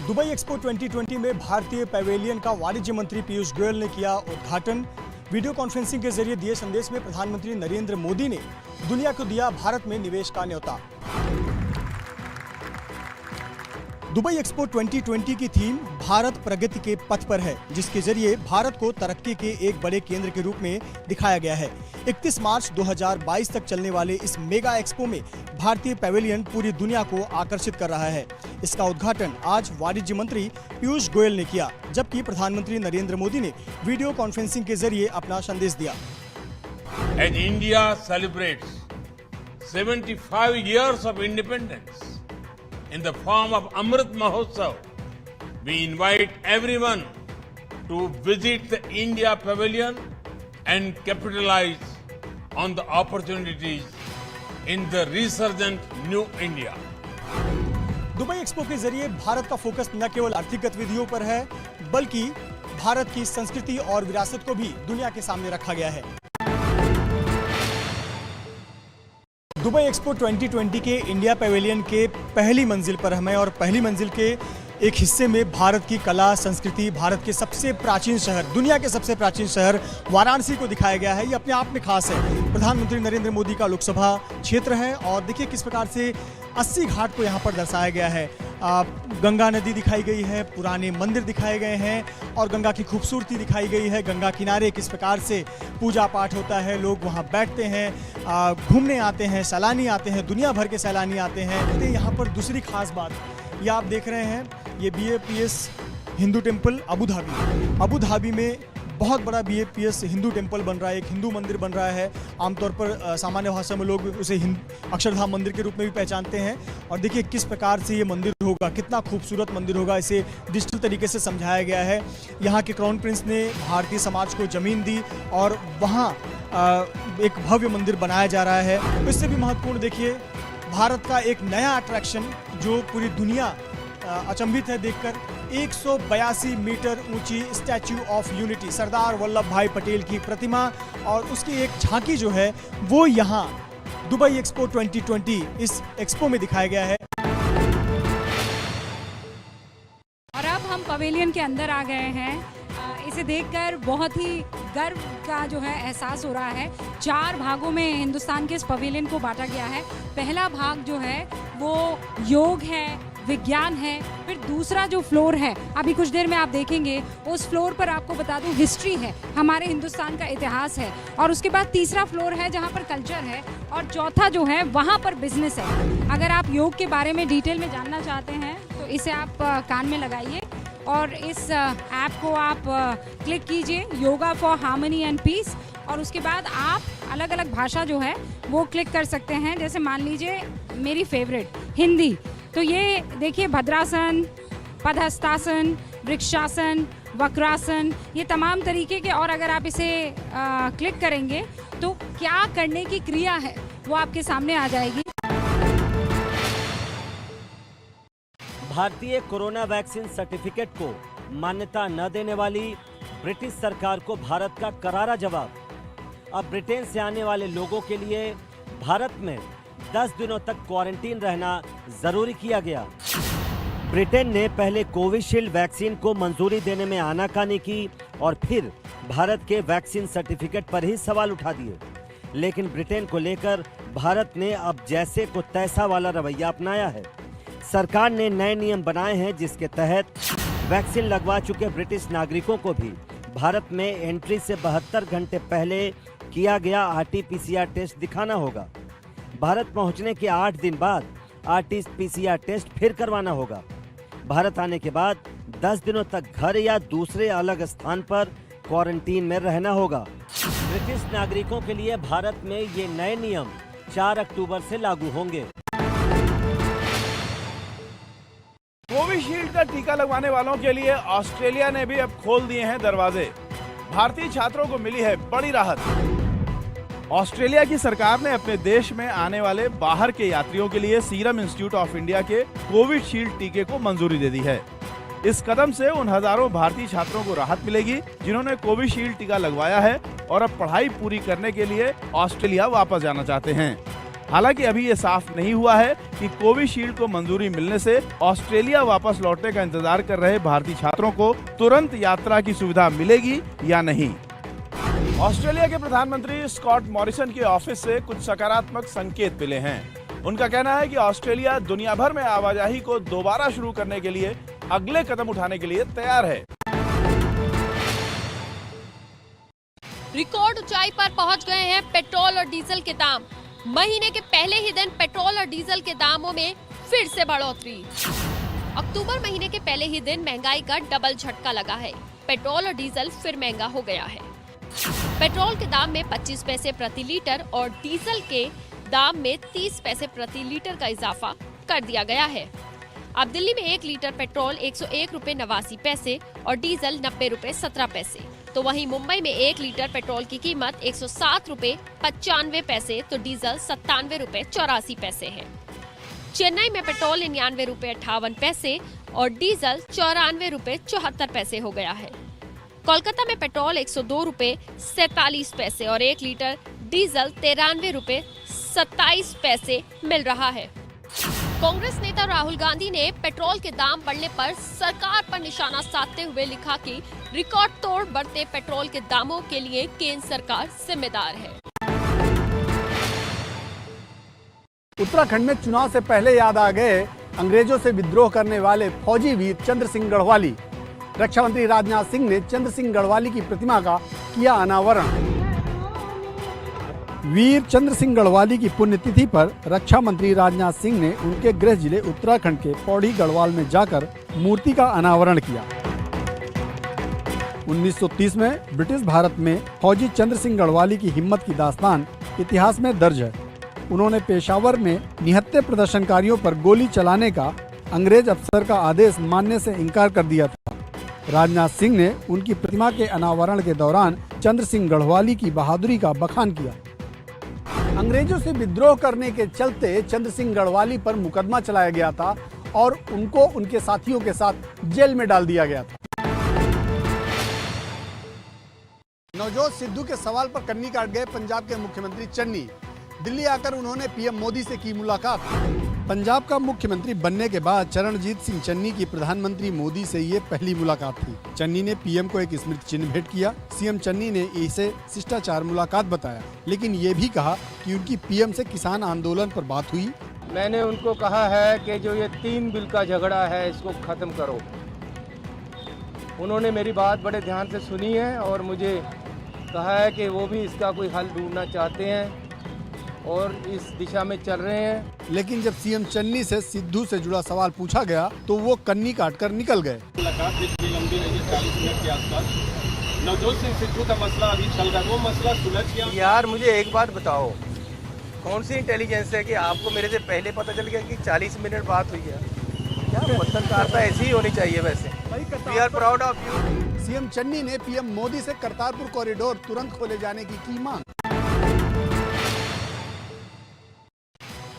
Dubai expo 2020 में भारतीय pavilion का वाणिज्य मंत्री पीयूष गोयल ने किया उद्घाटन। वीडियो कॉन्फ्रेंसिंग के जरिए दिए संदेश में प्रधानमंत्री नरेंद्र मोदी ने दुनिया को दिया भारत में निवेश का न्योता। दुबई एक्सपो 2020 की थीम भारत प्रगति के पथ पर है, जिसके जरिए भारत को तरक्की के एक बड़े केंद्र के रूप में दिखाया गया है। 31 मार्च 2022 तक चलने वाले इस मेगा एक्सपो में भारतीय पैवेलियन पूरी दुनिया को आकर्षित कर रहा है। इसका उद्घाटन आज वाणिज्य मंत्री पीयूष गोयल ने किया, जबकि प्रधानमंत्री नरेंद्र मोदी ने वीडियो कॉन्फ्रेंसिंग के जरिए अपना संदेश दिया। As India celebrates 75 years of independence in the form of Amrit Mahotsav, we invite everyone to visit the India Pavilion and capitalize on the opportunities in the resurgent New India. Dubai expo के जरिए भारत का focus न केवल आर्थिक गतिविधियों पर है, बल्कि भारत की संस्कृति और विरासत को भी दुनिया के सामने रखा गया है। दुबई एक्सपो 2020 के इंडिया पैवेलियन के पहली मंजिल पर हमें और पहली मंजिल के एक हिस्से में भारत की कला संस्कृति, भारत के सबसे प्राचीन शहर, दुनिया के सबसे प्राचीन शहर वाराणसी को दिखाया गया है। ये अपने आप में खास है। प्रधानमंत्री नरेंद्र मोदी का लोकसभा क्षेत्र है और देखिए किस प्रकार से 80 घाट को यहाँ पर दर्शाया गया है। गंगा नदी दिखाई गई है, पुराने मंदिर दिखाए गए हैं और गंगा की खूबसूरती दिखाई गई है। गंगा किनारे किस प्रकार से पूजा पाठ होता है, लोग वहाँ बैठते हैं, घूमने आते हैं, सैलानी आते हैं, दुनिया भर के सैलानी आते हैं। तो यहाँ पर दूसरी खास बात ये आप देख रहे हैं, ये BAPS Hindu temple Abu Dhabi में बहुत बड़ा BAPS हिंदू टेम्पल बन रहा है, एक हिंदू मंदिर बन रहा है। आमतौर पर सामान्य भाषा में लोग उसे अक्षरधाम मंदिर के रूप में भी पहचानते हैं। और देखिए किस प्रकार से ये मंदिर होगा, कितना खूबसूरत मंदिर होगा, इसे डिजिटल तरीके से समझाया गया है। यहाँ के क्राउन प्रिंस ने भारतीय समाज को ज़मीन दी और वहाँ एक भव्य मंदिर बनाया जा रहा है। तो इससे भी महत्वपूर्ण देखिए भारत का एक नया अट्रैक्शन जो पूरी दुनिया अचंभित है देखकर, 182 मीटर ऊंची statue of unity, Sardar Vallabh भाई पटेल की प्रतिमा और उसकी एक झांकी जो है वो यहाँ दुबई एक्सपो 2020 इस एक्सपो में दिखाया गया है। और अब हम पवेलियन के अंदर आ गए हैं। इसे देखकर बहुत ही गर्व का जो है एहसास हो रहा है। 4 भागों में हिंदुस्तान के इस पवेलियन को बांटा गया है। पहला भाग जो है वो योग है, विज्ञान है। फिर दूसरा जो फ्लोर है, अभी कुछ देर में आप देखेंगे, उस फ्लोर पर आपको बता दूं हिस्ट्री है, हमारे हिंदुस्तान का इतिहास है। और उसके बाद तीसरा फ्लोर है जहां पर कल्चर है और चौथा जो है वहां पर बिजनेस है। अगर आप योग के बारे में डिटेल में जानना चाहते हैं तो इसे आप कान में लगाइए और इस ऐप को आप क्लिक कीजिए, yoga for harmony and peace, और उसके बाद आप अलग अलग भाषा जो है वो क्लिक कर सकते हैं। जैसे मान लीजिए मेरी फेवरेट हिंदी, तो ये देखिए भद्रासन, पदहस्तासन, वृक्षासन, वक्रासन, ये तमाम तरीके के। और अगर आप इसे क्लिक करेंगे तो क्या करने की क्रिया है वो आपके सामने आ जाएगी। भारतीय कोरोना वैक्सीन सर्टिफिकेट को मान्यता न देने वाली ब्रिटिश सरकार को भारत का करारा जवाब। अब ब्रिटेन से आने वाले लोगों के लिए भारत में 10 दिनों तक क्वारंटीन रहना जरूरी किया गया। ब्रिटेन ने पहले कोविशील्ड वैक्सीन को मंजूरी देने में आनाकानी की और फिर भारत के वैक्सीन सर्टिफिकेट पर ही सवाल उठा दिए। लेकिन ब्रिटेन को लेकर भारत ने अब जैसे को तैसा वाला रवैया अपनाया है। सरकार ने नए नियम बनाए हैं जिसके तहत वैक्सीन लगवा चुके ब्रिटिश नागरिकों को भी भारत में एंट्री से 72 घंटे पहले किया गया RT-PCR टेस्ट दिखाना होगा। भारत पहुंचने के 8 दिन बाद RT-PCR टेस्ट फिर करवाना होगा। भारत आने के बाद 10 दिनों तक घर या दूसरे अलग स्थान पर क्वारंटीन में रहना होगा। ब्रिटिश नागरिकों के लिए भारत में ये नए नियम 4 अक्टूबर से लागू होंगे। कोविशील्ड का टीका लगवाने वालों के लिए ऑस्ट्रेलिया ने भी अब खोल दिए हैं दरवाजे। भारतीय छात्रों को मिली है बड़ी राहत। ऑस्ट्रेलिया की सरकार ने अपने देश में आने वाले बाहर के यात्रियों के लिए सीरम इंस्टीट्यूट ऑफ इंडिया के कोविशील्ड टीके को मंजूरी दे दी है। इस कदम से उन हजारों भारतीय छात्रों को राहत मिलेगी जिन्होंने कोविशील्ड टीका लगवाया है और अब पढ़ाई पूरी करने के लिए ऑस्ट्रेलिया वापस जाना चाहते हैं। हालांकि अभी ये साफ नहीं हुआ है कि कोविशील्ड को मंजूरी मिलने से ऑस्ट्रेलिया वापस लौटने का इंतजार कर रहे भारतीय छात्रों को तुरंत यात्रा की सुविधा मिलेगी या नहीं। ऑस्ट्रेलिया के प्रधानमंत्री स्कॉट मॉरिसन के ऑफिस से कुछ सकारात्मक संकेत मिले हैं। उनका कहना है कि ऑस्ट्रेलिया दुनिया भर में आवाजाही को दोबारा शुरू करने के लिए अगले कदम उठाने के लिए तैयार है। रिकॉर्ड ऊंचाई पर पहुंच गए हैं पेट्रोल और डीजल के दाम। महीने के पहले ही दिन पेट्रोल और डीजल के दामों में फिर से बढ़ोतरी। अक्टूबर महीने के पहले ही दिन महंगाई का डबल झटका लगा है। पेट्रोल और डीजल फिर महंगा हो गया है। पेट्रोल के दाम में 25 पैसे प्रति लीटर और डीजल के दाम में 30 पैसे प्रति लीटर का इजाफा कर दिया गया है। अब दिल्ली में 1 लीटर पेट्रोल 101 रुपए 89 पैसे और डीजल 90 रुपए 17 पैसे, तो वहीं मुंबई में 1 लीटर पेट्रोल की कीमत 107 रुपए 95 पैसे तो डीजल 97 रुपए 84 पैसे है। चेन्नई में पेट्रोल 99 रुपए 58 पैसे और डीजल 94 रुपए 74 पैसे हो गया है। कोलकाता में पेट्रोल 102 रुपए 47 पैसे और 1 लीटर डीजल 93 रुपए 27 पैसे मिल रहा है। कांग्रेस नेता राहुल गांधी ने पेट्रोल के दाम बढ़ने पर सरकार पर निशाना साधते हुए लिखा कि रिकॉर्ड तोड़ बढ़ते पेट्रोल के दामों के लिए केंद्र सरकार जिम्मेदार है। उत्तराखंड में चुनाव से पहले याद आ गए अंग्रेजों से विद्रोह करने वाले फौजी वीर चंद्र सिंह गढ़वाली। रक्षा मंत्री राजनाथ सिंह ने चंद्र सिंह गढ़वाली की प्रतिमा का किया अनावरण। वीर चंद्र सिंह गढ़वाली की पुण्यतिथि पर रक्षा मंत्री राजनाथ सिंह ने उनके गृह जिले उत्तराखंड के पौड़ी गढ़वाल में जाकर मूर्ति का अनावरण किया। 1930 में ब्रिटिश भारत में फौजी चंद्र सिंह गढ़वाली की हिम्मत की दास्तान इतिहास में दर्ज है। उन्होंने पेशावर में निहत्थे प्रदर्शनकारियों पर गोली चलाने का अंग्रेज अफसर का आदेश मानने से इनकार कर दिया था। राजनाथ सिंह ने उनकी प्रतिमा के अनावरण के दौरान चंद्र सिंह गढ़वाली की बहादुरी का बखान किया। अंग्रेजों से विद्रोह करने के चलते चंद्र सिंह गढ़वाली पर मुकदमा चलाया गया था और उनको उनके साथियों के साथ जेल में डाल दिया गया था। नवजोत सिद्धू के सवाल पर कन्नी काट गए पंजाब के मुख्यमंत्री चन्नी। दिल्ली आकर उन्होंने पीएम मोदी से की मुलाकात। पंजाब का मुख्यमंत्री बनने के बाद चरणजीत सिंह चन्नी की प्रधानमंत्री मोदी से ये पहली मुलाकात थी। चन्नी ने पीएम को एक स्मृति चिन्ह भेंट किया। सीएम चन्नी ने इसे शिष्टाचार मुलाकात बताया, लेकिन ये भी कहा कि उनकी पीएम से किसान आंदोलन पर बात हुई। मैंने उनको कहा है कि जो ये 3 बिल का झगड़ा है इसको खत्म करो। उन्होंने मेरी बात बड़े ध्यान से सुनी है और मुझे कहा है कि वो भी इसका कोई हल ढूंढना चाहते हैं और इस दिशा में चल रहे हैं। लेकिन जब सीएम चन्नी से सिद्धू से जुड़ा सवाल पूछा गया तो वो कन्नी काटकर निकल गए। लंबी रही 40 मिनट के आसपास। नवजोत सिंह सिद्धू का मसला अभी चल रहा है, वो मसला सुलझ गया? यार मुझे एक बात बताओ, कौन सी इंटेलिजेंस है कि आपको मेरे से पहले पता चल गया कि 40 मिनट बात हुई है? क्या पत्रकारिता ऐसी ही होनी चाहिए। वैसे we are proud of you. CM Channi ने पीएम मोदी से करतारपुर कॉरिडोर तुरंत खोले जाने की मांग।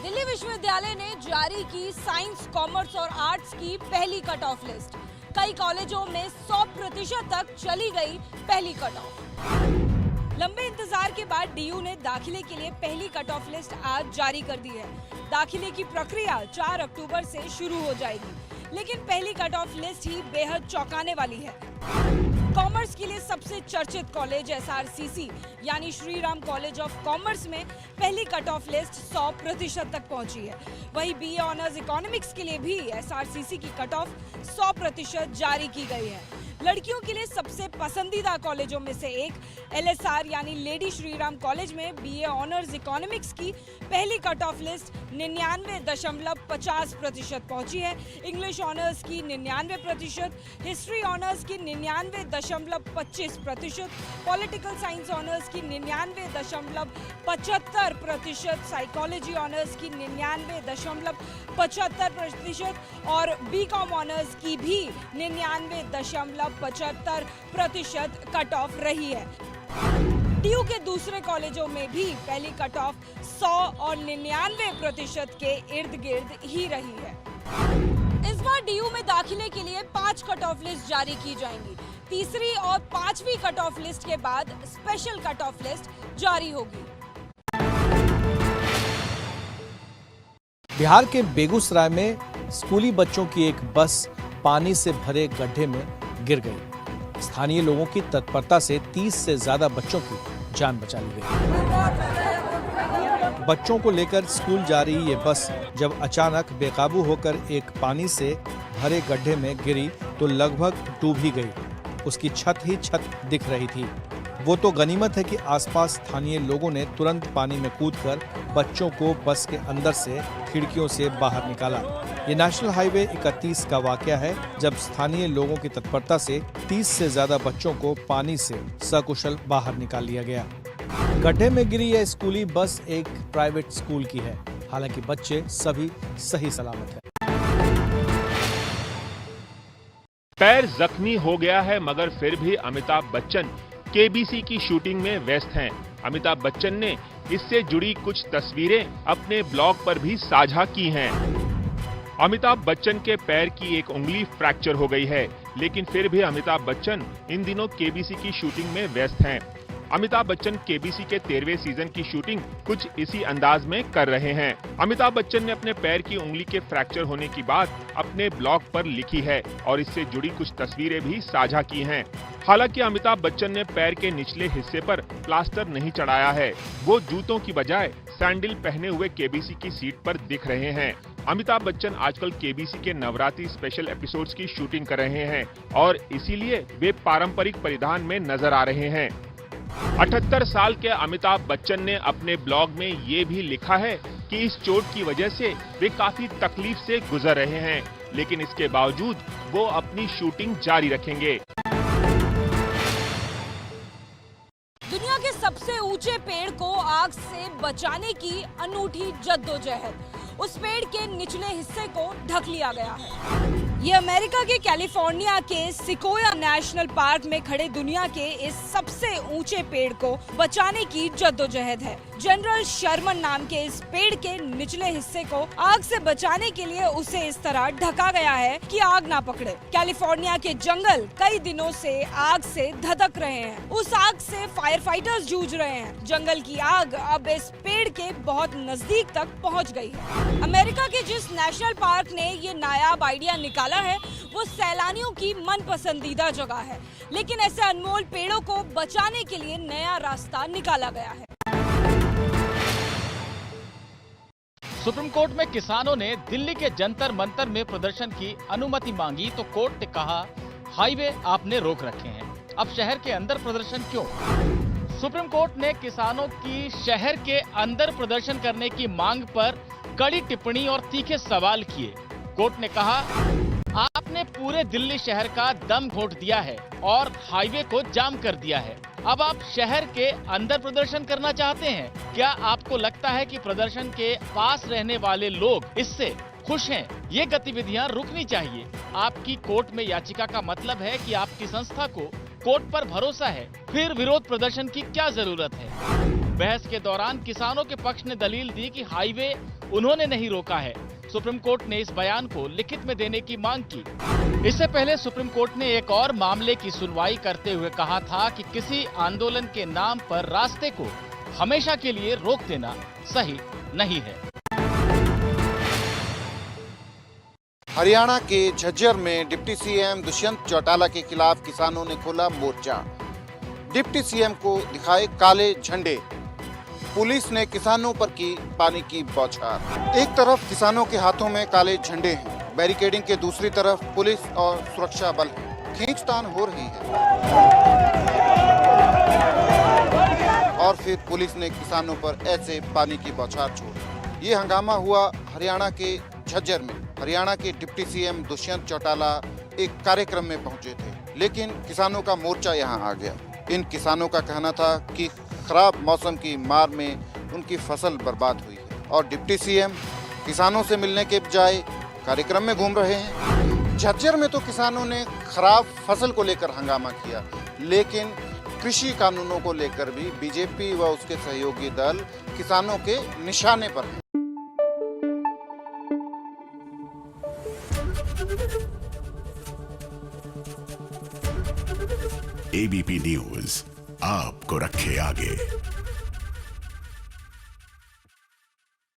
दिल्ली विश्वविद्यालय ने जारी की साइंस, कॉमर्स और आर्ट्स की पहली कट ऑफ लिस्ट। कई कॉलेजों में 100% तक चली गई पहली कट ऑफ। लंबे इंतजार के बाद डीयू ने दाखिले के लिए पहली कट ऑफ लिस्ट आज जारी कर दी है। दाखिले की प्रक्रिया 4 अक्टूबर से शुरू हो जाएगी, लेकिन पहली कट ऑफ लिस्ट ही बेहद चौंकाने वाली है। कॉमर्स के लिए सबसे चर्चित कॉलेज एसआरसीसी यानी Shri Ram college of commerce में पहली कट ऑफ लिस्ट 100% तक पहुंची है। वहीं बीए ऑनर्स इकोनॉमिक्स के लिए भी एसआरसीसी की कट ऑफ 100% जारी की गई है। लड़कियों के लिए सबसे पसंदीदा कॉलेजों में से एक एलएसआर यानी लेडी श्रीराम कॉलेज में बीए ऑनर्स इकोनॉमिक्स की पहली कट ऑफ लिस्ट 99.50% पहुंची है। इंग्लिश ऑनर्स की 99%, हिस्ट्री ऑनर्स की 99.25%, पॉलिटिकल साइंस ऑनर्स की 99.75%, साइकोलॉजी ऑनर्स की 99.75% और बीकॉम ऑनर्स की भी 99.75% कट ऑफ रही है। डीयू के दूसरे कॉलेजों में भी पहली कट ऑफ 100 और 99% के इर्द गिर्द ही रही है। इस बार डीयू में दाखिले के लिए 5 कट ऑफ लिस्ट जारी की जाएंगी। तीसरी और 5वीं कट ऑफ लिस्ट के बाद स्पेशल कट ऑफ लिस्ट जारी होगी। बिहार के बेगूसराय में स्कूली बच्चों की एक बस पानी से भरे गड्ढे में गिर गई। स्थानीय लोगों की तत्परता से 30 से ज्यादा बच्चों की जान बचा ली गई। बच्चों को लेकर स्कूल जा रही ये बस जब अचानक बेकाबू होकर एक पानी से भरे गड्ढे में गिरी तो लगभग डूब ही गई। उसकी छत ही छत दिख रही थी। वो तो गनीमत है कि आसपास स्थानीय लोगों ने तुरंत पानी में कूदकर बच्चों को बस के अंदर से खिड़कियों से बाहर निकाला। ये नेशनल हाईवे 31 का वाकया है जब स्थानीय लोगों की तत्परता से 30 से ज्यादा बच्चों को पानी से सकुशल बाहर निकाल लिया गया। गड्ढे में गिरी यह स्कूली बस एक प्राइवेट स्कूल की है। हालांकि बच्चे सभी सही सलामत हैं। पैर जख्मी हो गया है मगर फिर भी अमिताभ बच्चन केबीसी की शूटिंग में व्यस्त हैं। अमिताभ बच्चन ने इससे जुड़ी कुछ तस्वीरें अपने ब्लॉग पर भी साझा की हैं। अमिताभ बच्चन के पैर की एक उंगली फ्रैक्चर हो गई है, लेकिन फिर भी अमिताभ बच्चन इन दिनों केबीसी की शूटिंग में व्यस्त हैं। अमिताभ बच्चन केबीसी के 13वें सीजन की शूटिंग कुछ इसी अंदाज में कर रहे हैं। अमिताभ बच्चन ने अपने पैर की उंगली के फ्रैक्चर होने की बात अपने ब्लॉग पर लिखी है और इससे जुड़ी कुछ तस्वीरें भी साझा की हैं। हालांकि अमिताभ बच्चन ने पैर के निचले हिस्से पर प्लास्टर नहीं चढ़ाया है। वो जूतों की बजाय सैंडल पहने हुए केबीसी की सीट पर दिख रहे हैं। अमिताभ बच्चन आजकल केबीसी के नवरात्रि स्पेशल एपिसोड्स की शूटिंग कर रहे हैं और इसीलिए वे पारंपरिक परिधान में नजर आ रहे हैं। 78 साल के अमिताभ बच्चन ने अपने ब्लॉग में ये भी लिखा है कि इस चोट की वजह से वे काफी तकलीफ से गुजर रहे हैं, लेकिन इसके बावजूद वो अपनी शूटिंग जारी रखेंगे। दुनिया के सबसे ऊंचे पेड़ को आग से बचाने की अनूठी जद्दोजहद। उस पेड़ के निचले हिस्से को ढक लिया गया है। ये अमेरिका के कैलिफोर्निया के सिकोया नेशनल पार्क में खड़े दुनिया के इस सबसे ऊंचे पेड़ को बचाने की जद्दोजहद है। जनरल शर्मन नाम के इस पेड़ के निचले हिस्से को आग से बचाने के लिए उसे इस तरह ढका गया है कि आग ना पकड़े। कैलिफोर्निया के जंगल कई दिनों से आग से धधक रहे हैं। उस आग से फायर फाइटर्स जूझ रहे हैं। जंगल की आग अब इस पेड़ के बहुत नजदीक तक पहुंच गई है। अमेरिका के जिस नेशनल पार्क ने ये नायाब आइडिया निकाला है वो सैलानियों की मन पसंदीदा जगह है, लेकिन ऐसे अनमोल पेड़ों को बचाने के लिए नया रास्ता निकाला गया है। सुप्रीम कोर्ट में किसानों ने दिल्ली के जंतर मंतर में प्रदर्शन की अनुमति मांगी तो कोर्ट ने कहा हाईवे आपने रोक रखे हैं, अब शहर के अंदर प्रदर्शन क्यों? सुप्रीम कोर्ट ने किसानों की शहर के अंदर प्रदर्शन करने की मांग पर कड़ी टिप्पणी और तीखे सवाल किए। कोर्ट ने कहा आपने पूरे दिल्ली शहर का दम घोंट दिया है और हाईवे को जाम कर दिया है। अब आप शहर के अंदर प्रदर्शन करना चाहते हैं। क्या आपको लगता है कि प्रदर्शन के पास रहने वाले लोग इससे खुश हैं? ये गतिविधियां रुकनी चाहिए। आपकी कोर्ट में याचिका का मतलब है कि आपकी संस्था को कोर्ट पर भरोसा है, फिर विरोध प्रदर्शन की क्या जरूरत है? बहस के दौरान किसानों के पक्ष ने दलील दी कि हाईवे उन्होंने नहीं रोका है। सुप्रीम कोर्ट ने इस बयान को लिखित में देने की मांग की। इससे पहले सुप्रीम कोर्ट ने एक और मामले की सुनवाई करते हुए कहा था कि किसी आंदोलन के नाम पर रास्ते को हमेशा के लिए रोक देना सही नहीं है। हरियाणा के झज्जर में डिप्टी सीएम दुष्यंत चौटाला के खिलाफ किसानों ने खोला मोर्चा। डिप्टी सीएम को दिखाए काले झंडे। पुलिस ने किसानों पर की पानी की बौछार। एक तरफ किसानों के हाथों में काले झंडे हैं, बैरिकेडिंग के दूसरी तरफ पुलिस और सुरक्षा बल है। खींचतान हो रही है और फिर पुलिस ने किसानों पर ऐसे पानी की बौछार छोड़ी। ये हंगामा हुआ हरियाणा के झज्जर में। हरियाणा के डिप्टी सीएम दुष्यंत चौटाला एक कार्यक्रम में पहुंचे थे, लेकिन किसानों का मोर्चा यहां आ गया। इन किसानों का कहना था कि खराब मौसम की मार में उनकी फसल बर्बाद हुई है और डिप्टी सीएम किसानों से मिलने के बजाय कार्यक्रम में घूम रहे हैं। झज्जर में तो किसानों ने खराब फसल को लेकर हंगामा किया, लेकिन कृषि कानूनों को लेकर भी बीजेपी व उसके सहयोगी दल किसानों के निशाने पर हैं। एबीपी न्यूज आपको रखे आगे।